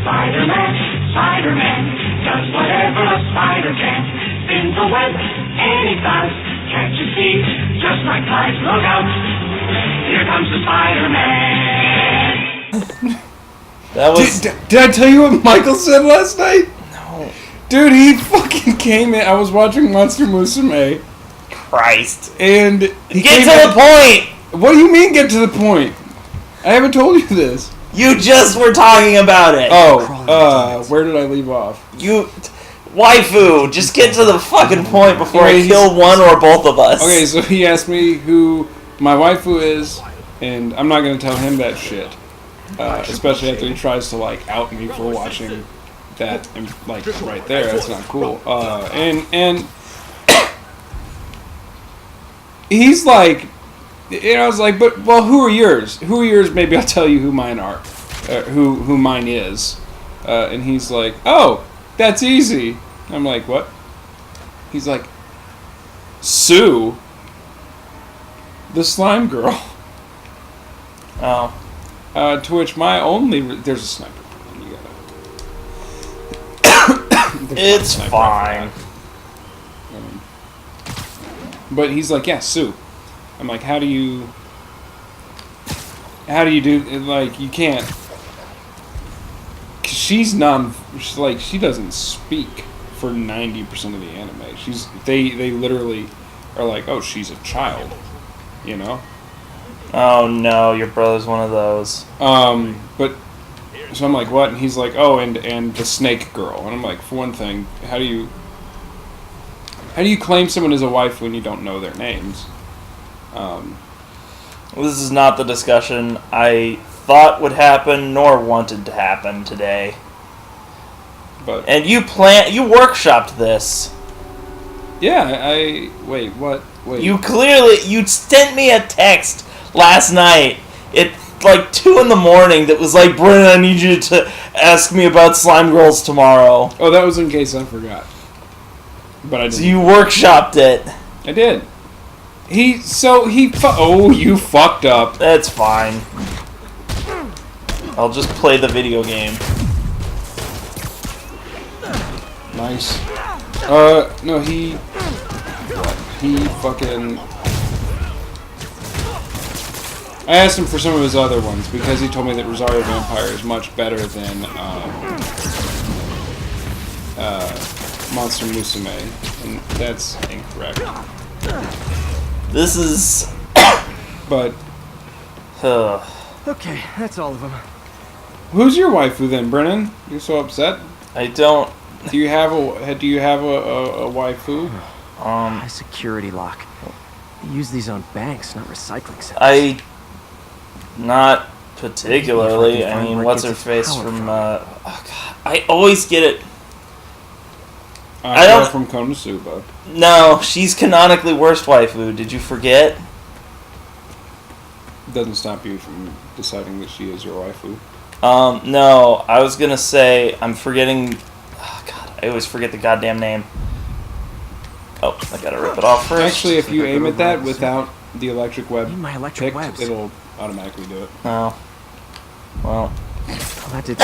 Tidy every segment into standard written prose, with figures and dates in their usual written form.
Spider-Man, Spider-Man, does whatever a spider can. Spins a web any size, catches thieves just like flies. Look out, here comes the Spider-Man. That was... Did I tell you what Michael said last night? No. Dude, he fucking came in. I was watching Monster Musume. Christ. And he Get to the point! What do you mean get to the point? I haven't told you this. You just were talking about it. Oh, where did I leave off? Waifu, just get to the fucking point before I kill one or both of us. Okay, so he asked me who my waifu is, and I'm not going to tell him that shit. Especially after he tries to, like, out me for watching that, and, like, right there. That's not cool. And he's like, you know, I was like, but, well, who are yours? Who are yours? Maybe I'll tell you who mine are. Who mine is. And he's like, oh, that's easy. I'm like, what? He's like, Sue, the slime girl. Oh. To which my only... There's a sniper. You gotta... It's fine. But he's like, yeah, Sue. I'm like, how do you do... Like, you can't... Cause she's like, she doesn't speak for 90% of the anime. They literally are like, oh, she's a child. You know? Oh no, your brother's one of those. But so I'm like, what? And he's like, oh, and the snake girl. And I'm like, for one thing, how do you claim someone as a wife when you don't know their names? This is not the discussion I thought would happen nor wanted to happen today. And you workshopped this. Yeah, wait, what? Wait. You sent me a text last night at like 2 in the morning that was like, Brennan, I need you to ask me about Slime Girls tomorrow. Oh, that was in case I forgot. But I didn't. So you workshopped it. I did. You fucked up. That's fine. I'll just play the video game. Nice. No, he fucking... I asked him for some of his other ones, because he told me that Rosario Vampire is much better than, Monster Musume, and that's incorrect. This is... But... Okay, that's all of them. Who's your waifu then, Brennan? You're so upset? I don't... Do you have a waifu? A security lock. They use these on banks, not recycling centers. Not particularly. I mean, what's her face from? Oh God, I always get it. I don't from Konosuba. No, she's canonically worst waifu. Did you forget? Doesn't stop you from deciding that she is your waifu. No, I was gonna say I'm forgetting. Oh God, I always forget the goddamn name. Oh, I gotta rip it off first. Actually, if you aim at that without the electric web picked, webs. it'll automatically do it. Oh. Well. That did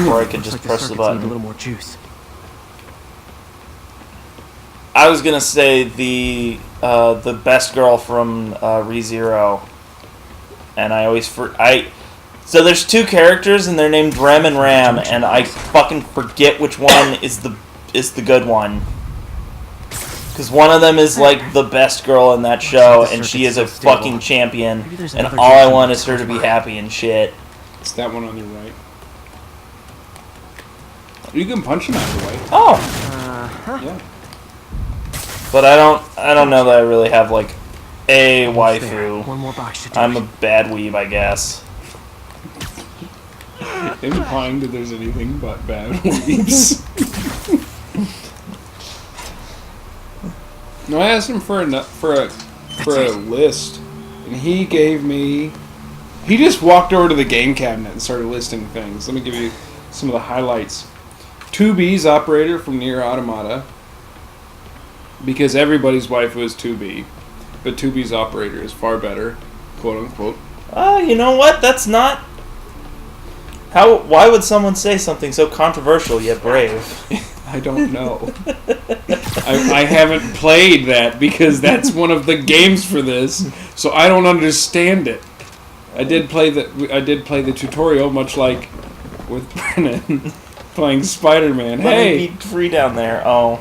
Or I could just press the button. Need a little more juice. I was gonna say the best girl from ReZero, and I always So there's 2 characters and they're named Rem and Ram, and I fucking forget which one is the good one. Because one of them is like the best girl in that show, and she is a fucking champion, and all I want is her to be happy and shit. It's that one on your right. You can punch him out of the way. Oh. Yeah. But I don't know that I really have like a waifu. One more box should do I'm a bad weeb, I guess. Implying that there's anything but bad weebs. No, I asked him for a list, and he gave me... He just walked over to the game cabinet and started listing things. Let me give you some of the highlights. 2B's operator from Nier Automata, because everybody's waifu is 2B, but 2B's operator is far better, quote unquote. You know what? That's not... Why would someone say something so controversial yet brave? I don't know. I haven't played that because that's one of the games for this, so I don't understand it. I did play the tutorial, much like with Brennan playing Spider-Man. Let Hey, me be free down there. Oh,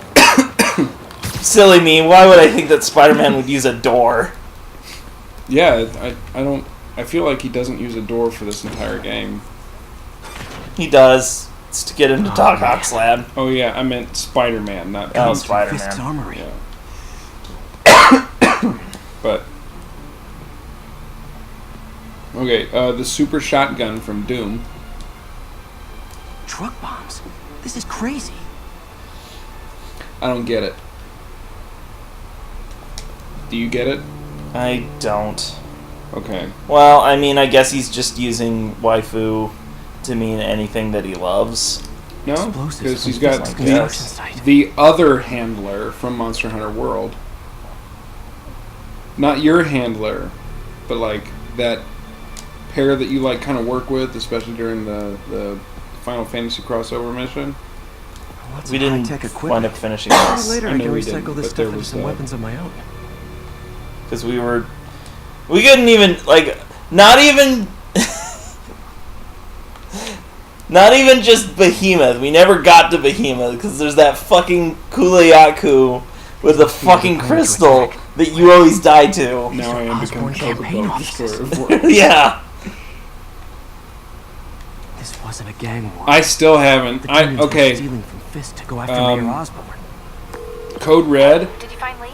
silly me. Why would I think that Spider-Man would use a door? yeah, I don't. I feel like he doesn't use a door for this entire game. He does. It's to get into Doc Ock's lab. Oh yeah, I meant Spider-Man, not Oh, Pete. Fist's Spider-Man. armory. Yeah. But okay, the super shotgun from Doom. Truck bombs. This is crazy. I don't get it. Do you get it? I don't. Okay. Well, I mean, I guess he's just using waifu to mean anything that he loves. No, Explosives because he's from got Fist's the- construction site. the other handler from Monster Hunter World. Not your handler, but like that pair that you like kind of work with, especially during the Final Fantasy crossover mission. Lots We of didn't high-tech wind equipment. up finishing Maybe this later I I know can we recycle didn't, this but stuff there into was some that. weapons of my own. because we couldn't even not even just Behemoth. We never got to Behemoth because there's that fucking Kuleyaku with the fucking crystal that you always die to. Now I am become Osborn campaign Chocobo offices. Destroyer of Worlds. Yeah. This wasn't a gang war. I still haven't. The demons were Okay. stealing from Fist to go after Um, Mayor Osborn. Code Red. Did you find Lee?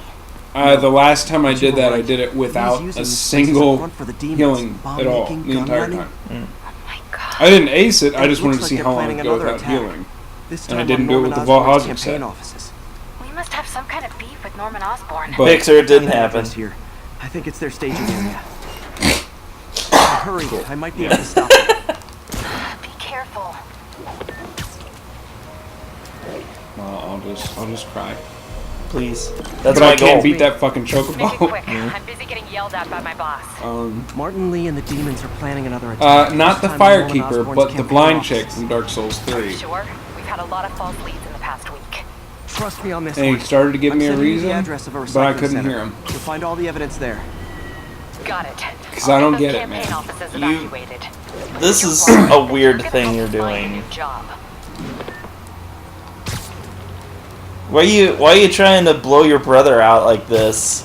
The last time I You did were that, I right. did it without He's using a these places single up front for the demons, healing bomb at all making, the gun entire running. time. Oh my god. I didn't ace it. I It just wanted to looks see like how they're long planning it go another without attack. healing. This And I time didn't on do it Norman with the Osborn's Valhalla campaign set. offices. We must have some kind of beef with Norman Osborn. But Pixar, it didn't happen. Address here. I think it's their staging area. Hurry, I might be able to stop it. Be careful. I'll just cry. Please. That's But my I can't goal. beat that fucking Make it chocobo. quick. I'm busy getting yelled at by my boss. Martin Lee and the demons are planning another attack. Not the This time on Norman Firekeeper, Osborn's but the campaign blind offices. chick from Dark Souls 3. Sure. We've had a lot of false leads in the past week. Trust me on this And he one. started to give I'm me a sending you reason, the address of a but I recycling couldn't center. hear him. You'll find all the evidence there. Got it. 'Cause I don't Those get it, campaign man. offices You- evacuated. This You're is wrong. a weird Gonna thing help you're find a doing. new job. Why are you trying to blow your brother out like this?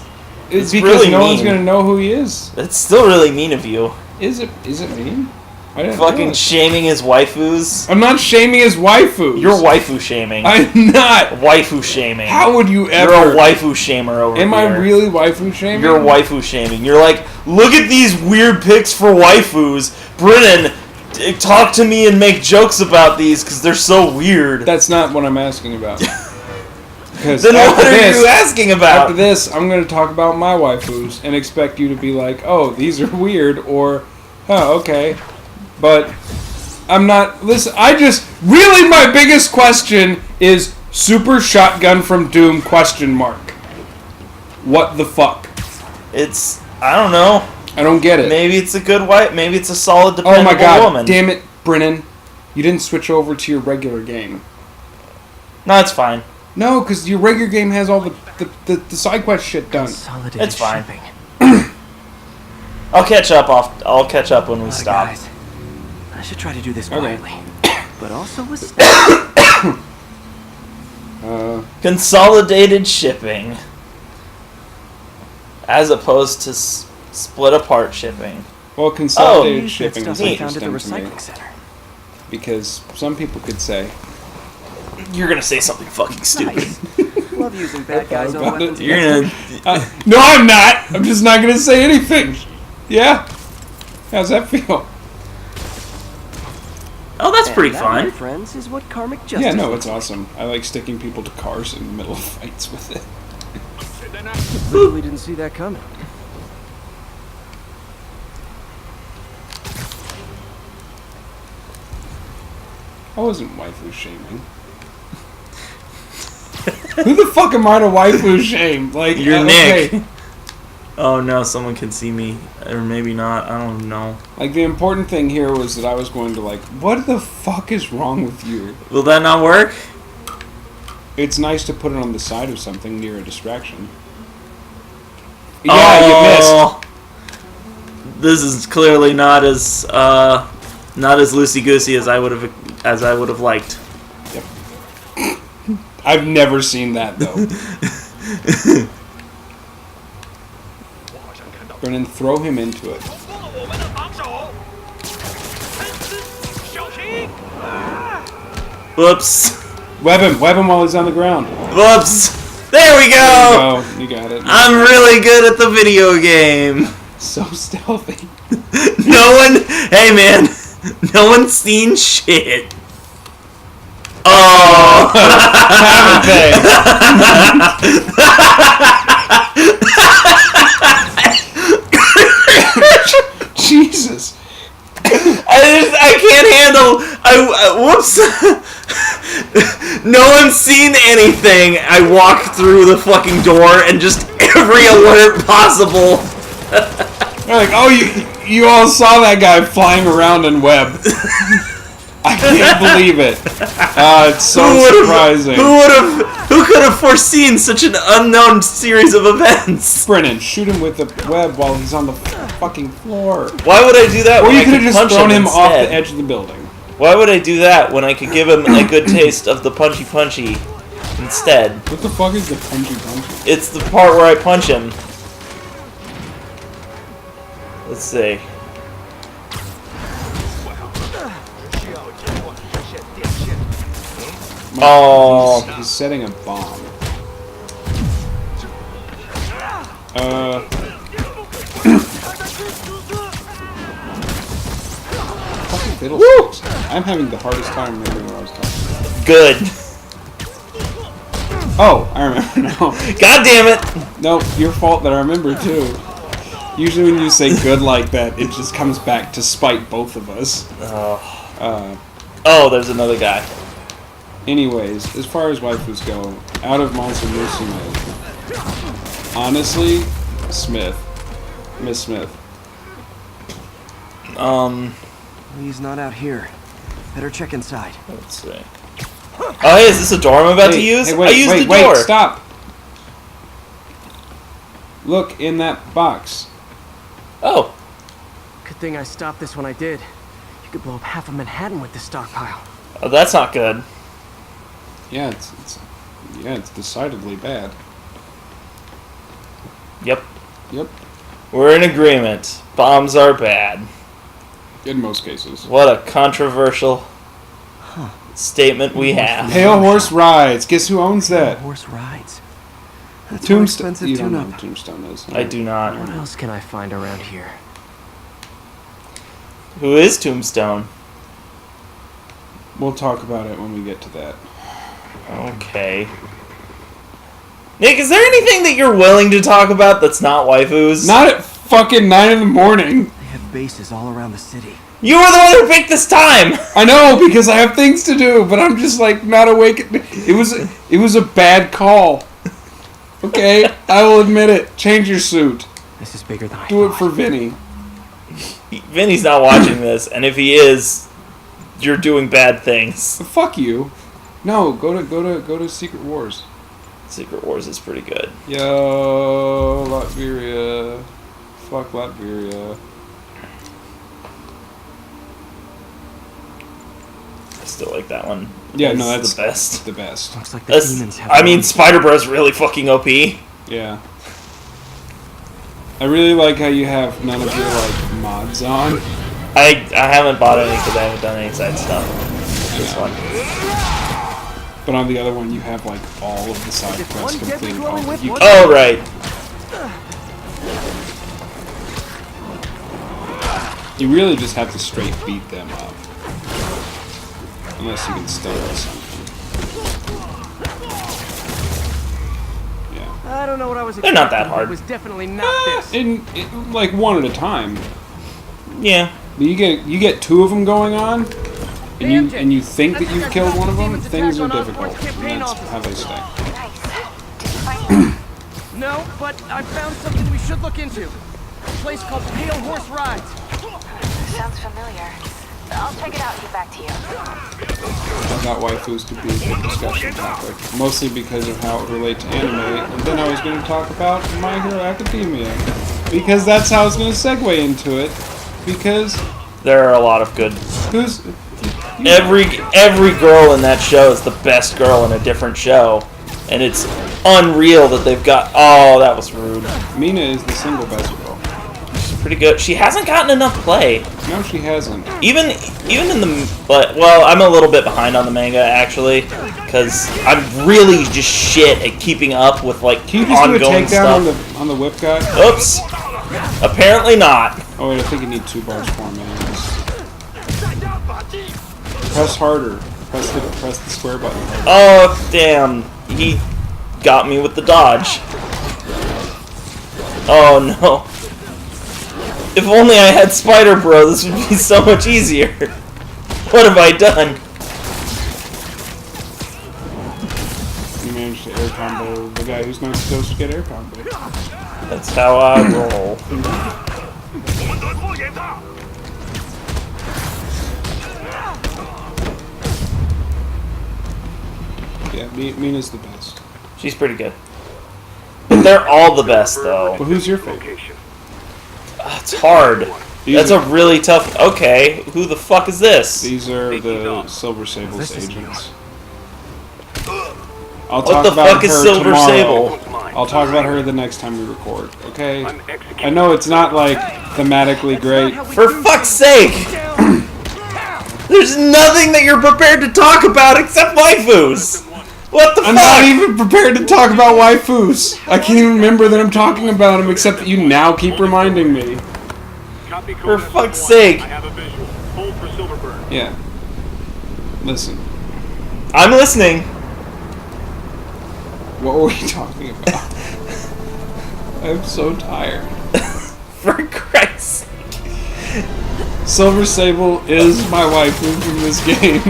It's It's because really no one's mean. gonna know who he is. It's still really mean of you. Is it mean? I didn't Fucking do it. shaming his waifus. I'm not shaming his waifus. You're waifu shaming. I'm not. Waifu shaming. How would you ever? You're a waifu shamer over Am here. I really waifu shaming? You're waifu shaming. You're like, look at these weird pics for waifus. Brennan, talk to me and make jokes about these because they're so weird. That's not what I'm asking about. Because Then what after are this, you asking about? after this, I'm going to talk about my waifus and expect you to be like, oh, these are weird, or, oh, okay. But I'm not. Listen, really my biggest question is Super Shotgun from Doom ? What the fuck? It's, I don't know. I don't get it. Maybe it's a good wife. Maybe it's a solid, Oh dependable my god, woman. damn it, Brennan. You didn't switch over to your regular game. No, it's fine. No, because your regular game has all the side quest shit done. Consolidated It's fine. shipping. I'll catch up. I'll catch up when we stop. Guys, I should try to do this Okay. quietly, but also with style. Consolidated shipping, as opposed to split apart shipping. Well, consolidated Use that shipping stuff is I found at the interesting to me. recycling center. Because some people could say, You're gonna say something fucking stupid. Nice. Love using bad guys on about it. weapons. You're gonna. no, I'm not. I'm just not going to say anything. Yeah. How's that feel? Oh, that's And pretty that, my fun. friends, is what karmic justice Yeah, no, looks it's awesome. I like sticking people to cars in the middle of fights with it. like. Really didn't see that coming. I wasn't waifu shaming. Who the fuck am I to waifu shame? Like, You're okay. Nick. Oh no, someone can see me. Or maybe not. I don't know. Like, the important thing here was that I was going to, like, what the fuck is wrong with you? Will that not work? It's nice to put it on the side of something near a distraction. Yeah, you missed. This is clearly not as loosey goosey as I would have liked. Yep. I've never seen that though. Brennan, throw him into it. Whoops. Web him while he's on the ground. Whoops. There we go. There you go. You got it. I'm really good at the video game. So stealthy. Hey man, no one's seen shit. Oh, Haven't they? Jesus. I can't handle. Whoops. No one's seen anything. I walk through the fucking door and just every alert possible. They're like, oh, you all saw that guy flying around in web. I can't believe it. It's so surprising. Who could have foreseen such an unknown series of events? Brennan, shoot him with the web while he's on the fucking floor. Why would I do that? Or when you I could have just thrown him instead? off the edge of the building. Why would I do that when I could give him a good taste of the punchy instead? What the fuck is the punchy? It's the part where I punch him. Let's see. Oh. He's setting a bomb. Fucking fiddlesticks. I'm having the hardest time remembering what I was talking about. Good. Oh, I remember now. God damn it! No, your fault that I remember too. Usually when you say good like that, it just comes back to spite both of us. Oh, there's another guy. Anyways, as far as waifus go, out of Monster Musume, honestly, Miss Smith. He's not out here. Better check inside. Let's see. Oh, hey, is this a door I'm about to use? Hey, wait, I used the door. Wait, stop! Look in that box. Oh. Good thing I stopped this when I did. You could blow up half of Manhattan with this stockpile. Oh, that's not good. Yeah, it's decidedly bad. Yep. Yep. We're in agreement. Bombs are bad. In most cases. What a controversial statement we have. Pale Horse Rides. Guess who owns that? Horse rides. That's Tombstone. expensive You don't know tune-up. what Tombstone is. I do not. What else can I find around here? Who is Tombstone? We'll talk about it when we get to that. Okay. Nick, is there anything that you're willing to talk about that's not waifus? Not at fucking 9 in the morning. They have bases all around the city. You were the one who picked this time! I know, because I have things to do, but I'm just like not awake. It was a bad call. Okay, I will admit it. Change your suit. This is bigger than I Do it thought. for Vinny. Vinny's not watching this, and if he is, you're doing bad things. Fuck you. No, go to Secret Wars. Secret Wars is pretty good. Yo, Latveria. Fuck Latveria. I still like that one. Yeah, It's no, that's the best. The best. Looks like the demons have. I mean, Spider Bro's really fucking OP. Yeah. I really like how you have none of your like mods on. I haven't bought any because I haven't done any side stuff. This one. But on the other one, you have like all of the side If quests one deadly completed. glowing whip, You one- Oh, right. You really just have to straight beat them up. Unless you can stun or something. Yeah. I don't know what I was. They're not that expecting, but hard. It was definitely not this. In like one at a time. Yeah. But you get two of them going on, and you think that you've killed one of them. Things are difficult. And that's how they stay. Nice. Did you find No, but I found something we should look into. A place called Pale Horse Rides. Sounds familiar. I'll check it out and get back to you. I thought waifus could be a good discussion topic, mostly because of how it relates to anime, and then I was going to talk about My Hero Academia, because that's how I was going to segue into it, because There are a lot of good. who's... Every girl in that show is the best girl in a different show, and it's unreal that they've got. Oh, that was rude. Mina is the single best girl. She's pretty good. She hasn't gotten enough play. No, she hasn't. Even in the well, I'm a little bit behind on the manga actually, because I'm really just shit at keeping up with like Can you just do a ongoing takedown stuff. on the whip guy? Oops. Apparently not. Oh wait, I think you need 2 bars for him anyways. Press harder. Press the square button. Oh damn! He got me with the dodge. Oh no! If only I had Spider Bro, this would be so much easier. What have I done? You managed to air combo the guy who's not supposed to get air combo. That's how I roll. Yeah, Mina's the best. She's pretty good. But they're all the best, though. But who's your favorite? It's hard. That's a really tough... Okay, who the fuck is this? These are the Silver Sable's agents. I'll What talk the about fuck is her Silver tomorrow. Sable? I'll talk about her the next time we record, okay? I know it's not, like, thematically great. For fuck's sake! There's nothing that you're prepared to talk about except waifus! What the I'm fuck? not even prepared to talk about waifus. I can't even remember that I'm talking about them, except that you now keep reminding me. For fuck's sake. Yeah. Listen. I'm listening. What were we talking about? I'm so tired. For Christ's sake. Silver Sable is my waifu from this game.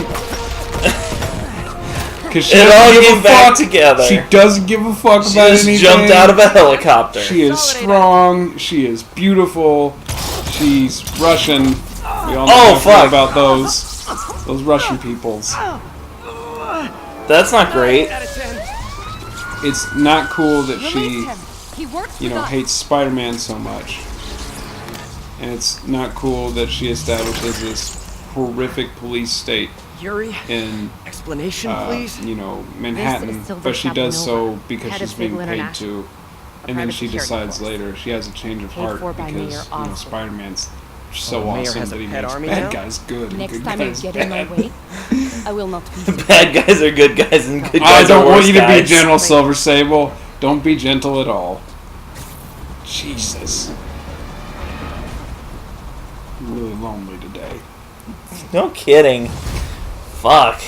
Because she It all doesn't give came a back fuck. together. She doesn't give a fuck She about just anything. jumped out of a helicopter. She is strong. She is beautiful. She's Russian. We all know Oh, how I feel fuck. about those Russian peoples. That's not great. It's not cool that she, He works you know, hates Spider-Man so much. And it's not cool that she establishes this horrific police state Yuri, in, explanation, please. you know, Manhattan. Silver But she does so Capanova, because head she's of being Signal paid International, to. a And then private she security decides force. later she has a change of Paid heart for by because, Mayor you know, Osborn. Spider-Man's so Oh, Mayor awesome has that a he pet makes army bad now? guys good and Next good time you guys get in my bad. way, I will not be. Bad guys are good guys and good I guys don't are want worse you to be guys. gentle, Silver Sable. Don't be gentle at all. Jesus. I'm really lonely today. No kidding. Fuck.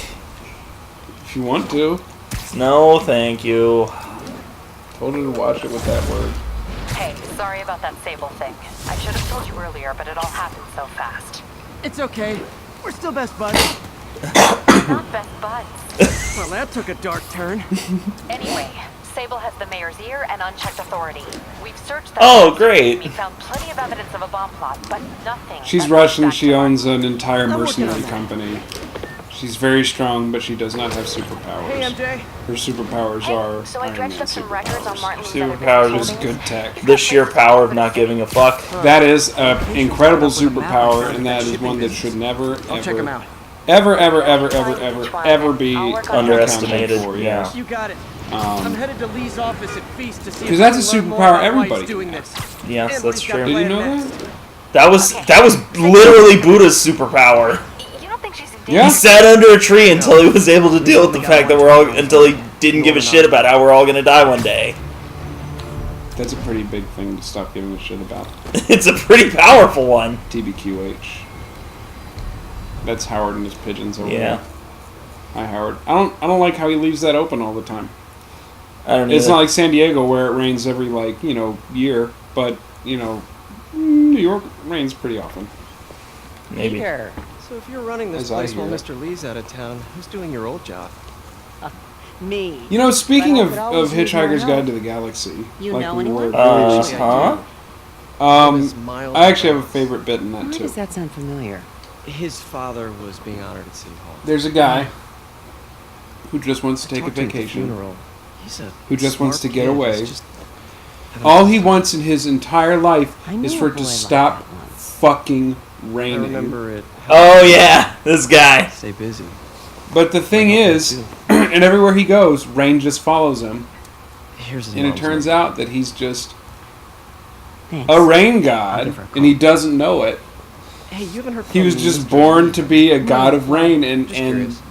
If you want to, No, thank you. told her to watch it with that word. Hey, sorry about that Sable thing. I should have told you earlier, but it all happened so fast. It's okay. We're still best buds. Not best buds. Well, that took a dark turn. Anyway, Sable has the mayor's ear and unchecked authority. We've searched that. Oh, place. great. We found plenty of evidence of a bomb plot, but nothing. She's that Russian. leads back She to owns an entire I'm working mercenary on that. company. She's very strong, but she does not have Hey, superpowers. MJ. Her superpowers Hey, are so I Iron dredged Man up some records on superpowers. Martin Luther Superpowers King's Is holdings. good tech. The sheer power of not giving a fuck. That is an incredible superpower, and that is one that should never, I'll check him out. ever be Underestimated, accounted for, yeah. You got it. I'm Um, headed to Lee's office at Feast to see. 'Cause if that's I a can learn more superpower about why everybody he's doing this. Yes, And that's what he's got true. did you planned know next. that? That was literally Buddha's superpower. You don't think she's in Yeah. He sat under a tree until he was able to deal with the fact that until he didn't give a shit about how we're all gonna die one day. That's a pretty big thing to stop giving a shit about. It's a pretty powerful one. TBQH. That's Howard and his pigeons over Yeah. there. Hi, Howard. I don't like how he leaves that open all the time. I don't know. It's not like San Diego where it rains every year, but New York rains pretty often. Maybe. Here. So if you're running this As I place while hear it. Mr. Lee's out of town, who's doing your old job? Me. You know, speaking But I of could always use more Hitchhiker's help. Guide to the Galaxy, You like know we were anyone? very recently. Huh? I actually have a favorite bit in that Why too. does that sound familiar? His father was being honored at City Hall. There's a guy who just wants to take a Talked to him at the vacation, funeral. He's a who just wants to smart get kid. away. He's just All he wants in his entire life I knew is a for it boy to like stop that once. fucking I raining. remember it. Oh yeah, this guy. Stay busy. But the thing I hope is, they do. and everywhere he goes, rain just follows him. Here's his And it mom's turns number. out that he's just Thanks. a rain I'll god, give her a call. and he doesn't know it. Hey, you haven't heard He from was me, just Mr. born Lee? to be a god of rain, and Just curious.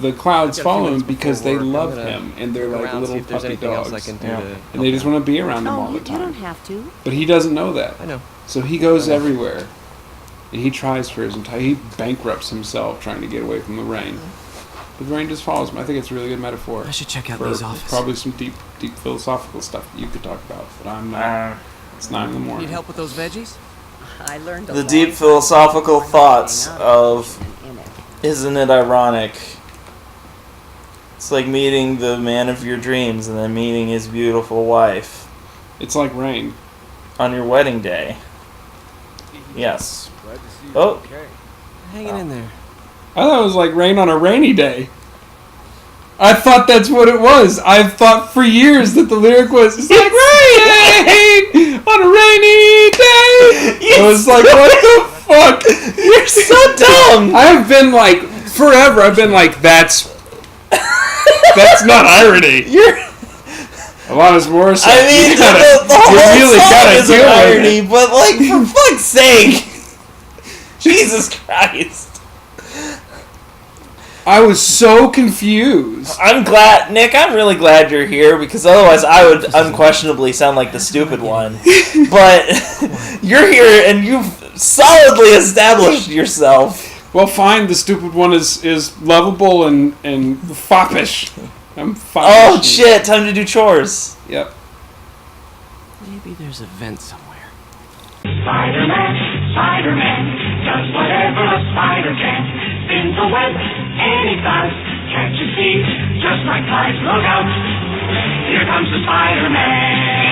the clouds I've got a few follow him minutes because before they work. I'm love gonna him, and they're look like around, see little if there's puppy anything else I dogs. can do Yeah. to And help they just him. want to be around him all Oh, the you don't time. have to. But he doesn't know that. I know. So he goes I know. everywhere. And he tries for his entire... He bankrupts himself trying to get away from the rain. But the rain just follows him. I think it's a really good metaphor. I should check out for Lee's office. probably some deep philosophical stuff that you could talk about. But I'm not. It's 9 in the morning. Need help with those veggies? I learned a The long deep time philosophical ago thoughts not of, in it. isn't it ironic? It's like meeting the man of your dreams and then meeting his beautiful wife It's like rain. on your wedding day. Yes. Oh, Hanging in there. I thought it was like rain on a rainy day. I thought that's what it was. I've thought for years that the lyric was, it's like rain on a rainy day. I was like, what the fuck? you're so dumb! I've been like, forever, I've been like, that's not irony. You're, Alanis Morissette. I mean, you gotta, the whole you really song gotta is deal an with irony, it. but like, for fuck's sake! Jesus Christ. I was so confused. I'm glad, Nick, I'm really glad you're here, because otherwise I would unquestionably sound like the stupid one. But you're here and you've solidly established yourself. Well, fine, the stupid one is lovable and foppish. I'm foppish. Oh shit, time to do chores. Yep. Maybe there's a vent somewhere. Spider-Man, Spider-Man, does whatever a spider can. Spins a web, and he does. Catches thieves, just like flies, look out. Here comes the Spider-Man.